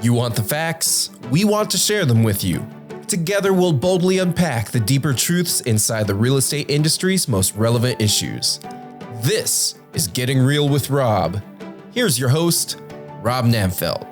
You want the facts? We want to share them with you. Together, we'll boldly unpack the deeper truths inside the real estate industry's most relevant issues. This is Getting Real with Rob. Here's your host, Rob Namfeld.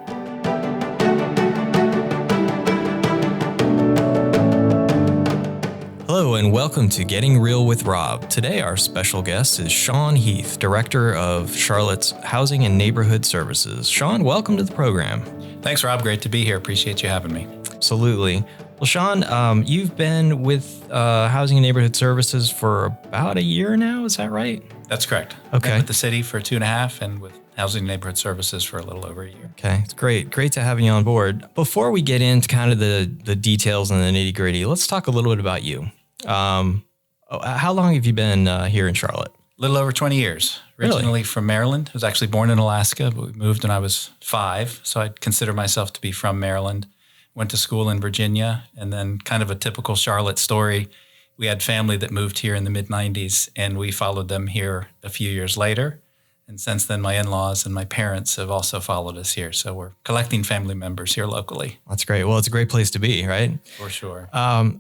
Hello and welcome to Getting Real with Rob. Today our special guest is Shawn Heath, Director of Charlotte's Housing and Neighborhood Services. Shawn, welcome to the program. Thanks, Rob. Great to be here. Appreciate you having me. Absolutely. Well, Shawn, you've been with Housing and Neighborhood Services for about a year now, is that right? That's correct. Okay. Been with the city for 2.5 and with Housing and Neighborhood Services for a little over a year. Okay, it's great. Great to have you on board. Before we get into kind of the details and the nitty gritty, let's talk a little bit about you. How long have you been here in Charlotte? A little over 20 years. Originally Really? from Maryland. I was actually born in Alaska, but we moved when I was 5. So I'd consider myself to be from Maryland. Went to school in Virginia, and then kind of a typical Charlotte story. We had family that moved here in the mid-90s, and we followed them here a few years later. And since then, my in-laws and my parents have also followed us here. So we're collecting family members here locally. That's great. Well, it's a great place to be, right? For sure.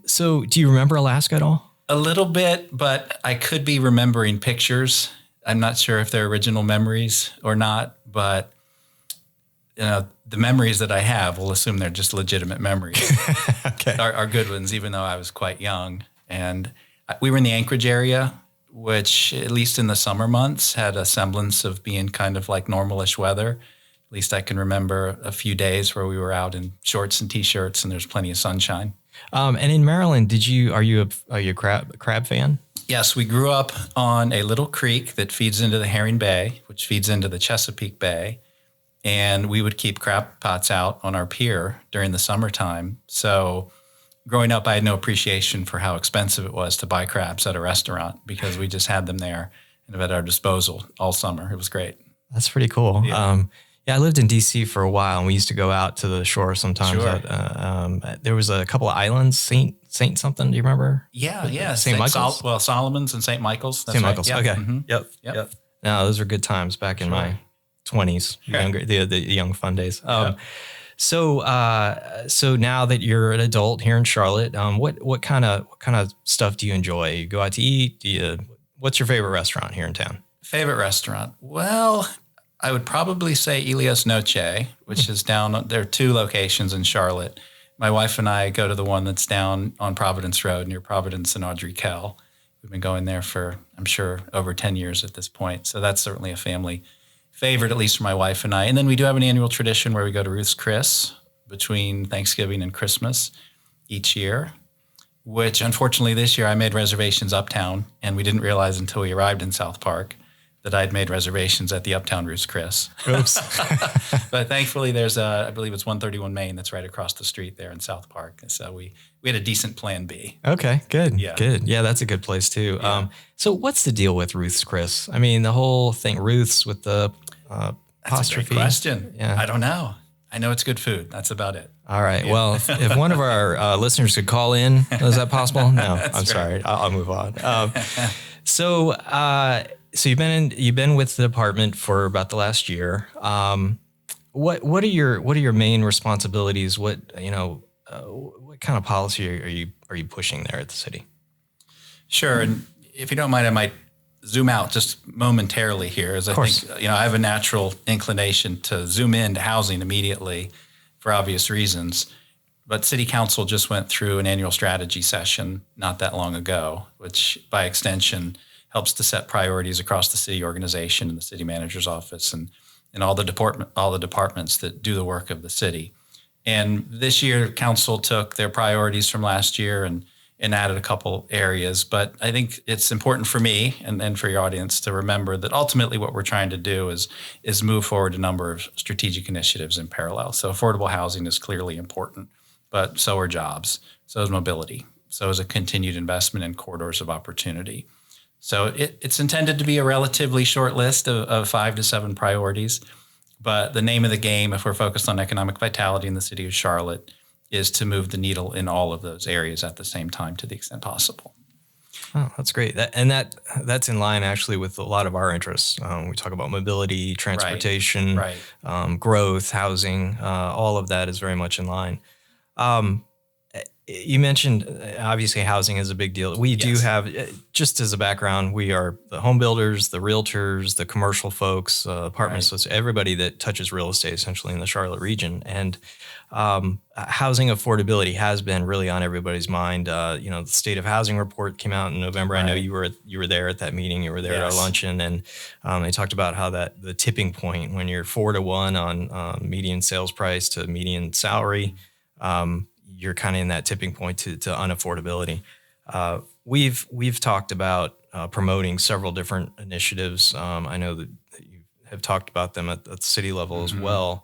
So do you remember Alaska at all? A little bit, but I could be remembering pictures. I'm not sure if they're original memories or not, but the memories that I have, we'll assume they're just legitimate memories, Okay. are good ones, even though I was quite young. And we were in the Anchorage area, which at least in the summer months had a semblance of being kind of like normalish weather. At least I can remember a few days where we were out in shorts and t-shirts and there's plenty of sunshine. And in Maryland, are you a crab fan? Yes, we grew up on a little creek that feeds into the Herring Bay, which feeds into the Chesapeake Bay. And we would keep crab pots out on our pier during the summertime. So growing up, I had no appreciation for how expensive it was to buy crabs at a restaurant because we just had them there and at our disposal all summer. It was great. That's pretty cool. Yeah. I lived in D.C. for a while, and we used to go out to the shore sometimes. Sure. There was a couple of islands, Saint something. Do you remember? Yeah. St. Michael's? Solomon's and St. Michael's. That's St. right. Michael's. Yeah. Okay. Mm-hmm. Yep. No, those were good times back in my 20s, the young fun days. So now that you're an adult here in Charlotte, what kind of stuff do you enjoy? You go out to eat? What's your favorite restaurant here in town? Favorite restaurant? Well, I would probably say Ilios Noche, which is down. There are 2 locations in Charlotte. My wife and I go to the one that's down on Providence Road near Providence and Audrey Kell. We've been going there for, I'm sure, over 10 years at this point. So that's certainly a family favorite, at least for my wife and I. And then we do have an annual tradition where we go to Ruth's Chris between Thanksgiving and Christmas each year, which unfortunately this year I made reservations uptown, and we didn't realize until we arrived in South Park that I'd made reservations at the Uptown Ruth's Chris. Oops. But thankfully there's I believe it's 131 Main that's right across the street there in South Park. So we had a decent plan B. Okay, good. Yeah. Good. Yeah, that's a good place too. Yeah. So what's the deal with Ruth's Chris? I mean, the whole thing, Ruth's with the That's apostrophe. a great question. Yeah. I don't know. I know it's good food. That's about it. All right. Well, if one of our listeners could call in, is that possible? No, I'm sorry. I'll move on. So you've been with the department for about the last year. What are your main responsibilities? What kind of policy are you pushing there at the city? Sure. And if you don't mind, I might zoom out just momentarily here, as I think, I have a natural inclination to zoom into housing immediately for obvious reasons. But City Council just went through an annual strategy session not that long ago, which by extension helps to set priorities across the city organization and the city manager's office and all the departments that do the work of the city. And this year, council took their priorities from last year and added a couple areas. But I think it's important for me and for your audience to remember that ultimately what we're trying to do is move forward a number of strategic initiatives in parallel. So affordable housing is clearly important, but so are jobs, so is mobility, so is a continued investment in corridors of opportunity. So it's intended to be a relatively short list of 5 to 7 priorities. But the name of the game, if we're focused on economic vitality in the city of Charlotte, is to move the needle in all of those areas at the same time to the extent possible. Oh, that's great. That's in line actually with a lot of our interests. We talk about mobility, transportation, Right. growth, housing. All of that is very much in line. Um, you mentioned obviously housing is a big deal. We do have, just as a background, we are the home builders, the realtors, the commercial folks, apartments, so everybody that touches real estate essentially in the Charlotte region. And housing affordability has been really on everybody's mind. The State of Housing report came out in November. I know you were there at that meeting. You were there at our luncheon, and they talked about how the tipping point when you're 4-to-1 on median sales price to median salary. You're kind of in that tipping point to unaffordability. We've talked about promoting several different initiatives. I know that you have talked about them at the city level as well.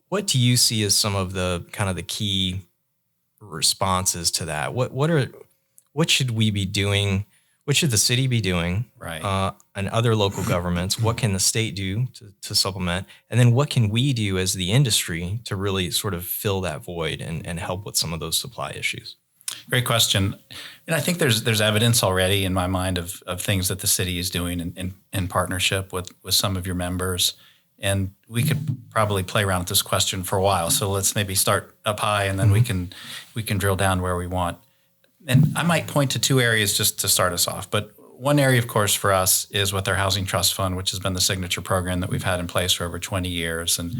What do you see as some of the kind of the key responses to that? What should we be doing? What should the city be doing? And other local governments? What can the state do to supplement? And then what can we do as the industry to really sort of fill that void and help with some of those supply issues? Great question. And I think there's evidence already in my mind of things that the city is doing in partnership with some of your members. And we could probably play around with this question for a while. So let's maybe start up high, and then we can drill down where we want. And I might point to two areas just to start us off. But one area, of course, for us is with our Housing Trust Fund, which has been the signature program that we've had in place for over 20 years. And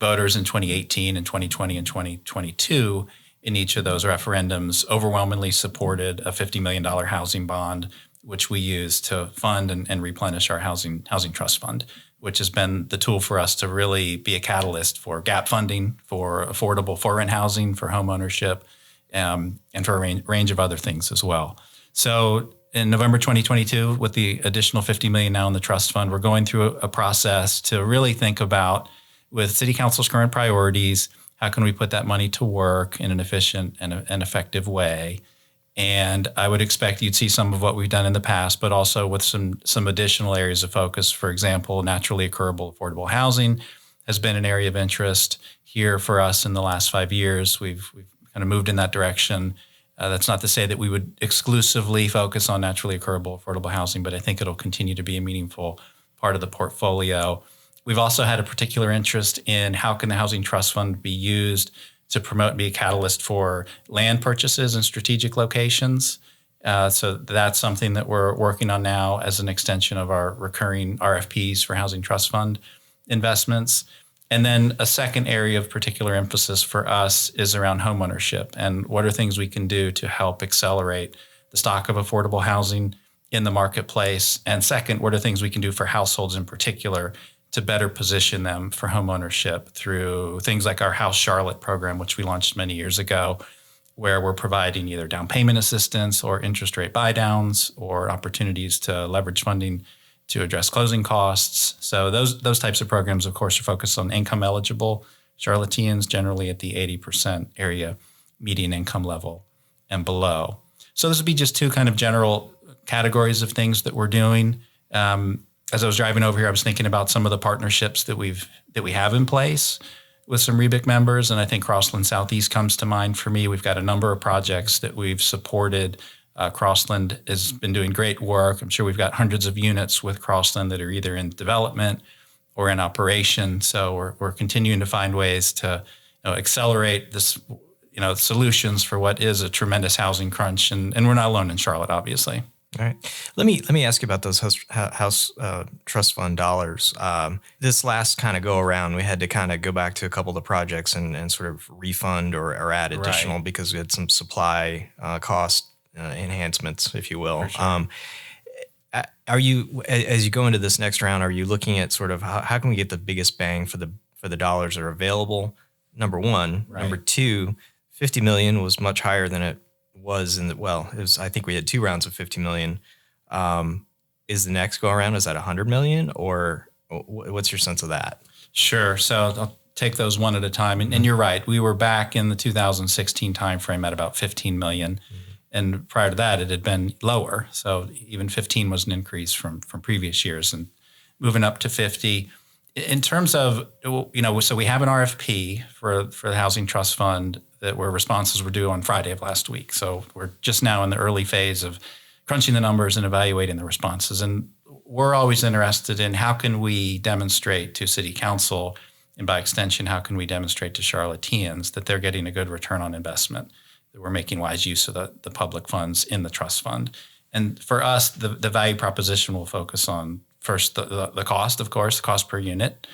voters in 2018 and 2020 and 2022 in each of those referendums overwhelmingly supported a $50 million housing bond, which we use to fund and replenish our housing trust fund, which has been the tool for us to really be a catalyst for gap funding, for affordable for-rent housing, for home ownership, and for a range of other things as well. So in November 2022, with the additional $50 million now in the trust fund, we're going through a process to really think about, with City Council's current priorities, how can we put that money to work in an efficient and an effective way? And I would expect you'd see some of what we've done in the past, but also with some additional areas of focus. For example, naturally occurable affordable housing has been an area of interest here for us in the last 5 years. We've kind of moved in that direction. That's not to say that we would exclusively focus on naturally occurable affordable housing, but I think it'll continue to be a meaningful part of the portfolio. We've also had a particular interest in how can the Housing Trust Fund be used to promote and be a catalyst for land purchases in strategic locations. So that's something that we're working on now as an extension of our recurring RFPs for Housing Trust Fund investments. And then a second area of particular emphasis for us is around homeownership and what are things we can do to help accelerate the stock of affordable housing in the marketplace. And second, what are things we can do for households in particular to better position them for homeownership through things like our House Charlotte program, which we launched many years ago, where we're providing either down payment assistance or interest rate buy downs or opportunities to leverage funding to address closing costs. So those types of programs, of course, are focused on income eligible Charlotteans, generally at the 80% area median income level and below. So this would be just two kind of general categories of things that we're doing. As I was driving over here, I was thinking about some of the partnerships that we have in place with some REBIC members, and I think Crossland Southeast comes to mind for me. We've got a number of projects that we've supported. Crossland has been doing great work. I'm sure we've got hundreds of units with Crossland that are either in development or in operation. So we're continuing to find ways to accelerate this, solutions for what is a tremendous housing crunch, and we're not alone in Charlotte, obviously. All right. Let me ask you about those house trust fund dollars. This last kind of go around, we had to kind of go back to a couple of the projects and sort of refund or add additional because we had some supply cost enhancements, if you will. Sure. Are you, as you go into this next round, are you looking at sort of how can we get the biggest bang for the dollars that are available? Number one. Right. Number two, 50 million was much higher than it was I think we had 2 rounds of 50 million. Is the next go around, is that 100 million or what's your sense of that? Sure. So I'll take those one at a time. And you're right. We were back in the 2016 timeframe at about 15 million. Mm-hmm. And prior to that, it had been lower. So even 15 was an increase from previous years, and moving up to 50. In terms of, so we have an RFP for the Housing Trust Fund where responses were due on Friday of last week. So we're just now in the early phase of crunching the numbers and evaluating the responses. And we're always interested in how can we demonstrate to City Council, and by extension, how can we demonstrate to Charlotteans that they're getting a good return on investment, that we're making wise use of the public funds in the trust fund. And for us, the value proposition will focus on first the cost, of course, the cost per unit.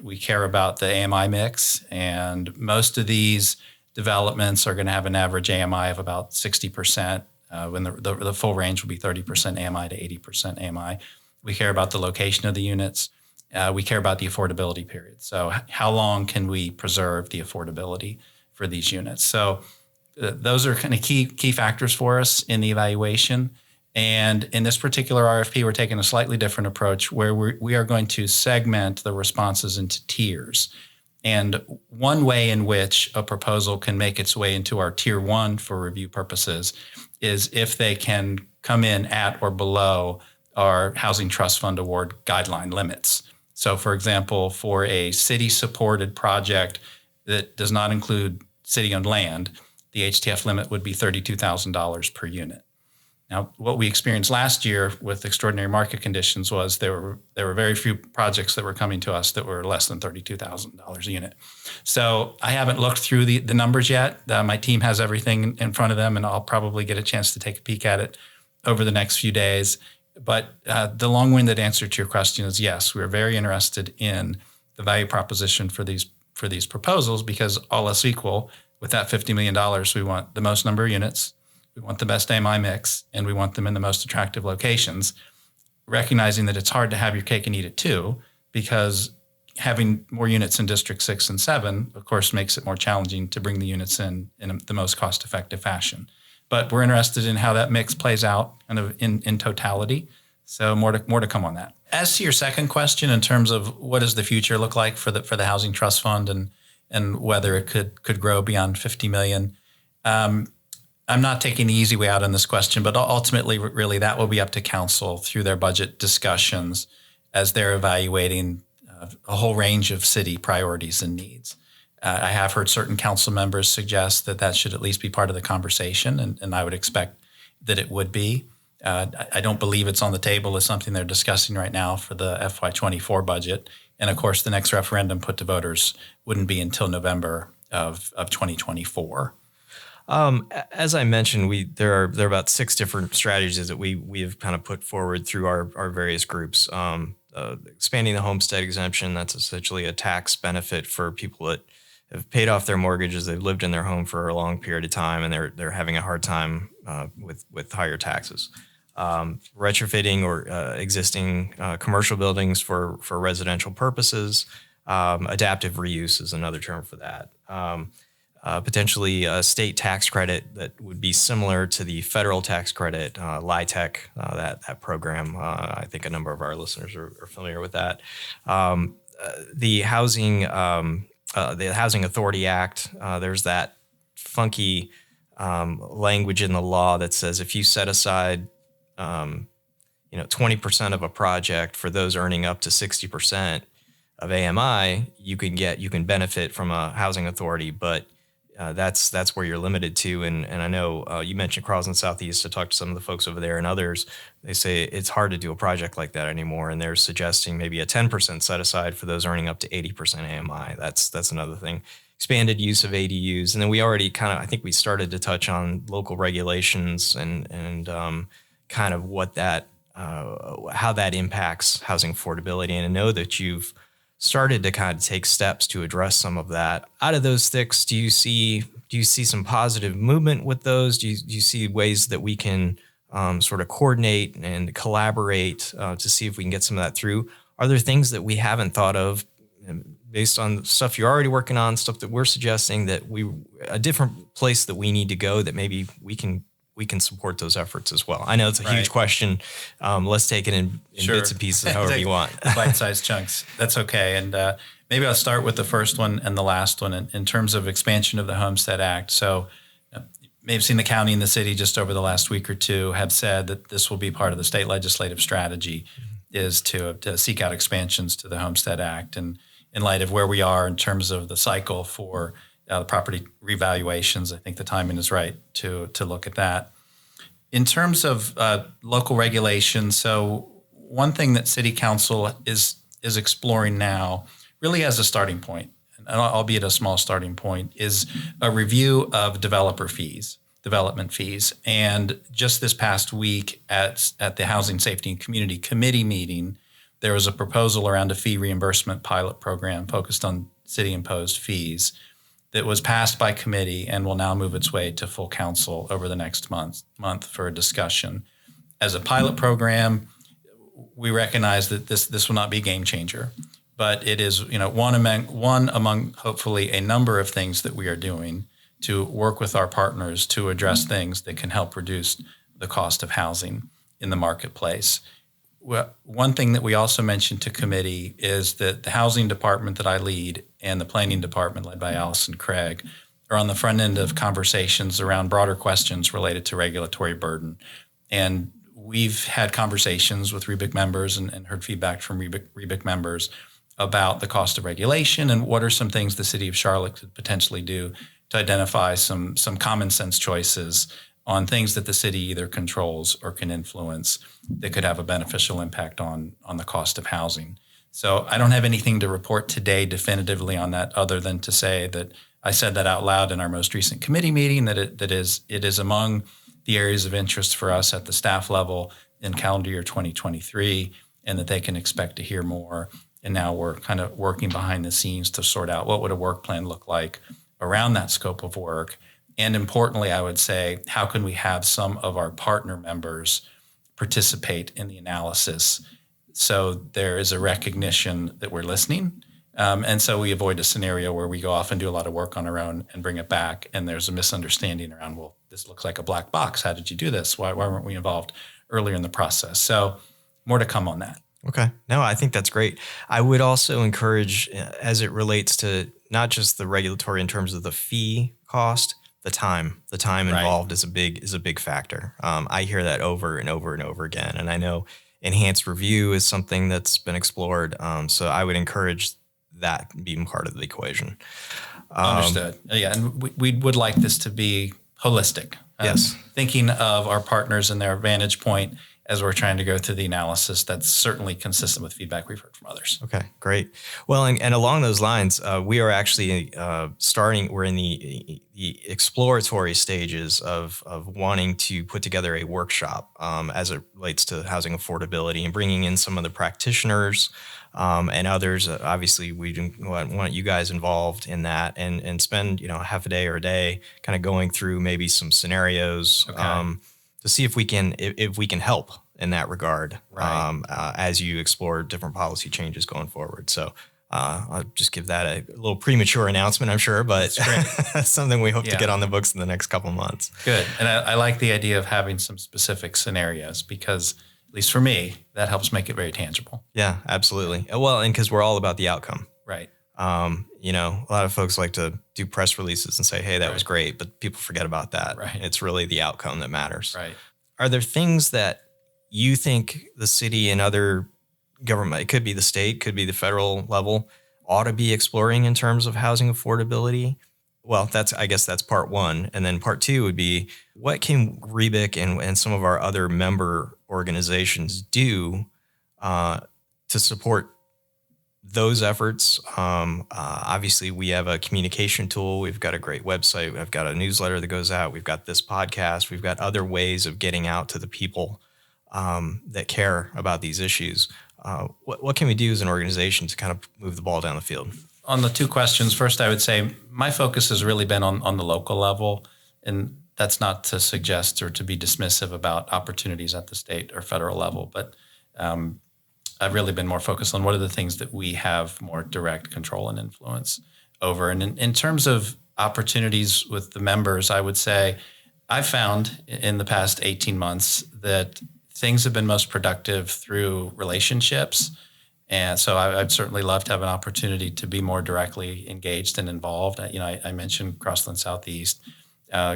We care about the AMI mix, and most of these developments are going to have an average AMI of about 60%, when the full range will be 30% AMI to 80% AMI. We care about the location of the units. We care about the affordability period. So how long can we preserve the affordability for these units? So those are kind of key factors for us in the evaluation. And in this particular RFP, we're taking a slightly different approach where we are going to segment the responses into tiers. And one way in which a proposal can make its way into our tier 1 for review purposes is if they can come in at or below our Housing Trust Fund Award guideline limits. So, for example, for a city-supported project that does not include city-owned land, the HTF limit would be $32,000 per unit. Now, what we experienced last year with extraordinary market conditions was there were very few projects that were coming to us that were less than $32,000 a unit. So I haven't looked through the numbers yet. My team has everything in front of them, and I'll probably get a chance to take a peek at it over the next few days. But the long-winded answer to your question is yes, we're very interested in the value proposition for these proposals, because all else equal, with that $50 million, we want the most number of units, we want the best AMI mix, and we want them in the most attractive locations, recognizing that it's hard to have your cake and eat it too, because having more units in District 6 and 7, of course, makes it more challenging to bring the units in the most cost-effective fashion. But we're interested in how that mix plays out kind of in totality. So more to come on that. As to your second question, in terms of what does the future look like for the Housing Trust Fund and whether it could grow beyond $50 million, I'm not taking the easy way out on this question, but ultimately, really, that will be up to council through their budget discussions as they're evaluating a whole range of city priorities and needs. I have heard certain council members suggest that should at least be part of the conversation, and I would expect that it would be. I don't believe it's on the table as something they're discussing right now for the FY24 budget. And of course, the next referendum put to voters wouldn't be until November of 2024. As I mentioned, there are about 6 different strategies that we have kind of put forward through our various groups. Expanding the homestead exemption, that's essentially a tax benefit for people that have paid off their mortgages. They've lived in their home for a long period of time, and they're having a hard time with higher taxes. Retrofitting or existing commercial buildings for residential purposes. Adaptive reuse is another term for that. Potentially a state tax credit that would be similar to the federal tax credit, LIHTC, that program. I think a number of our listeners are familiar with that. The Housing Authority Act, there's that funky language in the law that says if you set aside 20% of a project for those earning up to 60% of AMI, you can benefit from a housing authority, but that's where you're limited to. And I know you mentioned Crosland Southeast. I talked to some of the folks over there and others. They say it's hard to do a project like that anymore. And they're suggesting maybe a 10% set aside for those earning up to 80% AMI. That's another thing. Expanded use of ADUs. And then we already I think we started to touch on local regulations and kind of what how that impacts housing affordability. And I know that you've started to kind of take steps to address some of that. Out of those 6, do you see some positive movement with those? Do you see ways that we can sort of coordinate and collaborate to see if we can get some of that through? Are there things that we haven't thought of based on stuff you're already working on, stuff that we're suggesting that a different place that we need to go that maybe we can support those efforts as well? I know it's a huge question. Let's take it in Sure. bits and pieces, however you want. Bite-sized chunks. That's okay. And maybe I'll start with the first one and the last one in terms of expansion of the Homestead Act. So maybe seen the county and the city just over the last week or two have said that this will be part of the state legislative strategy is to seek out expansions to the Homestead Act. And in light of where we are in terms of the cycle for the property revaluations, I think the timing is right to look at that. In terms of local regulations, so one thing that City Council is exploring now, really as a starting point, and albeit a small starting point, is a review of development fees. And just this past week at the Housing Safety and Community Committee meeting, there was a proposal around a fee reimbursement pilot program focused on city-imposed fees that was passed by committee and will now move its way to full council over the next month for a discussion. As a pilot program, we recognize that this will not be a game changer, but it is one among hopefully a number of things that we are doing to work with our partners to address things that can help reduce the cost of housing in the marketplace. Well, one thing that we also mentioned to committee is that the housing department that I lead and the planning department led by Allison Craig are on the front end of conversations around broader questions related to regulatory burden. And we've had conversations with REBIC members and heard feedback from REBIC members about the cost of regulation and what are some things the city of Charlotte could potentially do to identify some common sense choices on things that the city either controls or can influence that could have a beneficial impact on the cost of housing. So I don't have anything to report today definitively on that other than to say that I said that out loud in our most recent committee meeting, that it is among the areas of interest for us at the staff level in calendar year 2023, and that they can expect to hear more. And now we're kind of working behind the scenes to sort out what would a work plan look like around that scope of work. And importantly, I would say, how can we have some of our partner members participate in the analysis so there is a recognition that we're listening? And so we avoid a scenario where we go off and do a lot of work on our own and bring it back, and there's a misunderstanding around, well, this looks like a black box. How did you do this? Why weren't we involved earlier in the process? So more to come on that. Okay. No, I think that's great. I would also encourage, as it relates to not just the regulatory in terms of the fee cost, the time involved is a big factor. I hear that over and over and over again. And I know enhanced review is something that's been explored. So I would encourage that being part of the equation. Understood. Yeah. And we would like this to be holistic. Yes. Thinking of our partners and their vantage point as we're trying to go through the analysis, that's certainly consistent with feedback we've heard from others. Okay, great. Well, and along those lines, we are actually we're in the exploratory stages of wanting to put together a workshop as it relates to housing affordability and bringing in some of the practitioners and others. Obviously, we want you guys involved in that and spend half a day or a day kind of going through maybe some scenarios. Okay. To see if we can help in that regard, right. As you explore different policy changes going forward. So I'll just give that a little premature announcement, I'm sure, but that's something we hope to get on the books in the next couple of months. Good. And I like the idea of having some specific scenarios because, at least for me, that helps make it very tangible. Yeah, absolutely. Well, and because we're all about the outcome. Right. A lot of folks like to do press releases and say, hey, that was great, but people forget about that. Right. It's really the outcome that matters. Right. Are there things that you think the city and other government, it could be the state, could be the federal level, ought to be exploring in terms of housing affordability? Well, I guess that's part one. And then part two would be, what can REBIC and some of our other member organizations do to support those efforts? Obviously, we have a communication tool. We've got a great website. We've got a newsletter that goes out. We've got this podcast. We've got other ways of getting out to the people that care about these issues. What can we do as an organization to kind of move the ball down the field? On the two questions, first, I would say my focus has really been on the local level. And that's not to suggest or to be dismissive about opportunities at the state or federal level, but I've really been more focused on what are the things that we have more direct control and influence over. And in terms of opportunities with the members, I would say I've found in the past 18 months that things have been most productive through relationships. And so I'd certainly love to have an opportunity to be more directly engaged and involved. I mentioned Crossland Southeast,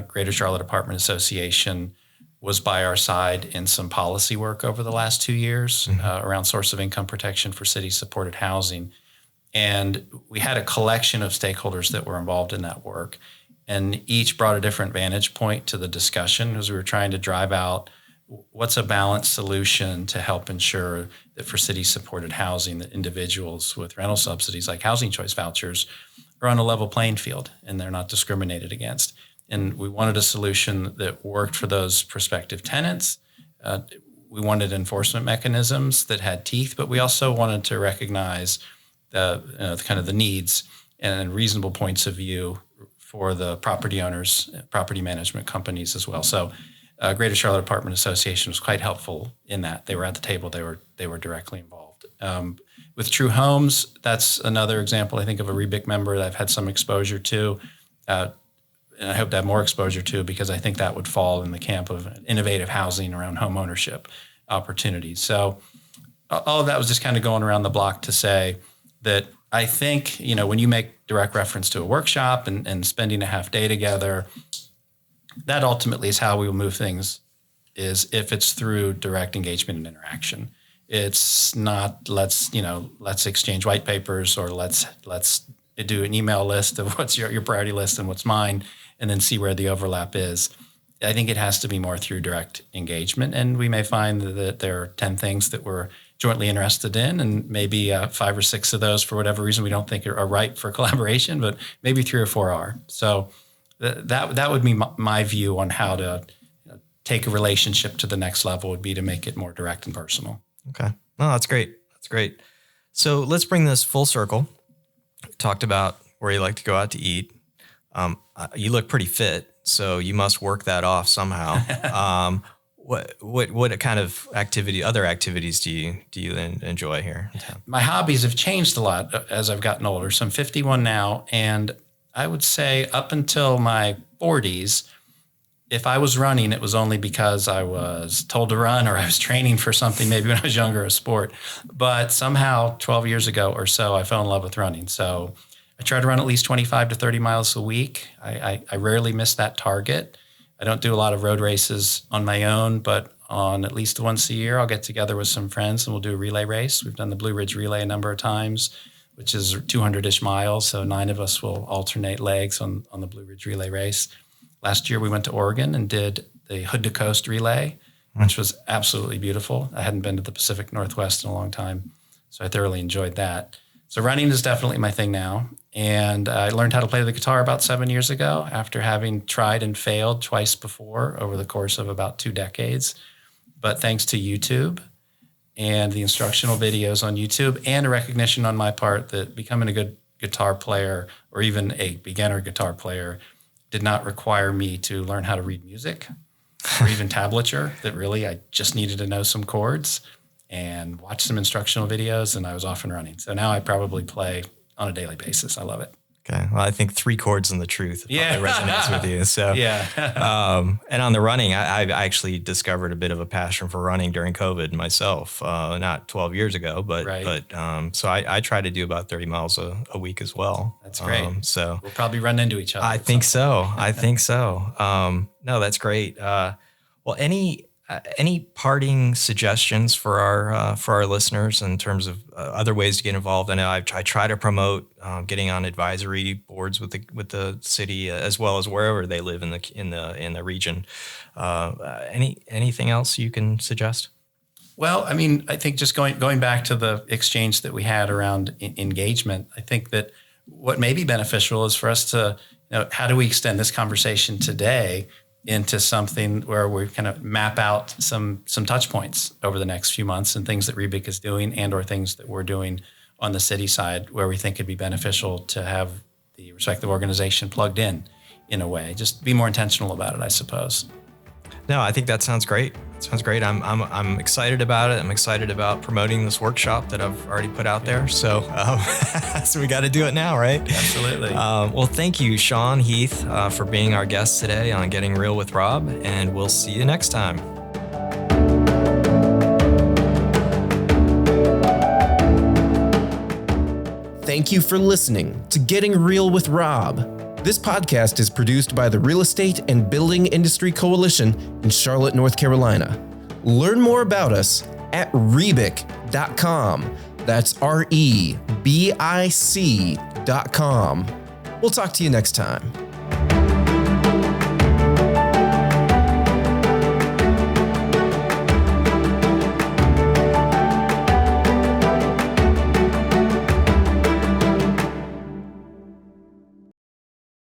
Greater Charlotte Apartment Association was by our side in some policy work over the last 2 years around source of income protection for city-supported housing. And we had a collection of stakeholders that were involved in that work. and each brought a different vantage point to the discussion as we were trying to drive out what's a balanced solution to help ensure that for city-supported housing, that individuals with rental subsidies like housing choice vouchers are on a level playing field and they're not discriminated against. And we wanted a solution that worked for those prospective tenants. We wanted enforcement mechanisms that had teeth, but we also wanted to recognize the kind of the needs and reasonable points of view for the property owners, property management companies as well. So Greater Charlotte Apartment Association was quite helpful in that. They were at the table. They were directly involved. With True Homes, that's another example, I think, of a REBIC member that I've had some exposure to. And I hope to have more exposure to, because I think that would fall in the camp of innovative housing around home ownership opportunities. So all of that was just kind of going around the block to say that I think, when you make direct reference to a workshop and spending a half day together, that ultimately is how we will move things, is if it's through direct engagement and interaction. It's not let's exchange white papers, or let's do an email list of what's your priority list and what's mine, and then see where the overlap is. I think it has to be more through direct engagement, and we may find that there are 10 things that we're jointly interested in, and maybe 5 or 6 of those, for whatever reason, we don't think are ripe for collaboration, but maybe 3 or 4 are. So that would be my view on how to take a relationship to the next level, would be to make it more direct and personal. Okay. No, that's great. That's great. So let's bring this full circle. Talked about where you like to go out to eat. You look pretty fit, so you must work that off somehow. What kind of other activities do you enjoy here in town? My hobbies have changed a lot as I've gotten older. So I'm 51 now, and I would say up until my 40s, if I was running, it was only because I was told to run, or I was training for something, maybe when I was younger, a sport. But somehow 12 years ago or so, I fell in love with running. So I try to run at least 25 to 30 miles a week. I rarely miss that target. I don't do a lot of road races on my own, but on at least once a year, I'll get together with some friends and we'll do a relay race. We've done the Blue Ridge Relay a number of times, which is 200-ish miles. So 9 of us will alternate legs on the Blue Ridge Relay race. Last year, we went to Oregon and did the Hood to Coast Relay, which was absolutely beautiful. I hadn't been to the Pacific Northwest in a long time, so I thoroughly enjoyed that. So running is definitely my thing now. And I learned how to play the guitar about 7 years ago, after having tried and failed twice before over the course of about 2 decades. But thanks to YouTube and the instructional videos on YouTube, and a recognition on my part that becoming a good guitar player, or even a beginner guitar player, did not require me to learn how to read music or even tablature, that really I just needed to know some chords and watch some instructional videos, and I was off and running. So now I probably play on a daily basis. I love it. Okay. Well, I think 3 chords in the truth probably resonates with you. So yeah. And on the running, I actually discovered a bit of a passion for running during COVID myself. Not 12 years ago, but so I try to do about 30 miles a week as well. That's great. So we'll probably run into each other. I think so. No, that's great. Well, any parting suggestions for our listeners in terms of other ways to get involved? I know I try to promote getting on advisory boards with the city, as well as wherever they live in the region. Anything else you can suggest? Well, I mean, I think just going back to the exchange that we had around engagement, I think that what may be beneficial is for us to, how do we extend this conversation today into something where we kind of map out some touch points over the next few months, and things that REBIC is doing, and or things that we're doing on the city side, where we think it'd be beneficial to have the respective organization plugged in a way. Just be more intentional about it, I suppose. No, I think that sounds great. It sounds great. I'm excited about it. I'm excited about promoting this workshop that I've already put out there. So, so we got to do it now, right? Absolutely. Well, thank you, Shawn, Heath, for being our guest today on Getting Real with Rob, and we'll see you next time. Thank you for listening to Getting Real with Rob. This podcast is produced by the Real Estate and Building Industry Coalition in Charlotte, North Carolina. Learn more about us at rebic.com. That's REBIC.com. We'll talk to you next time.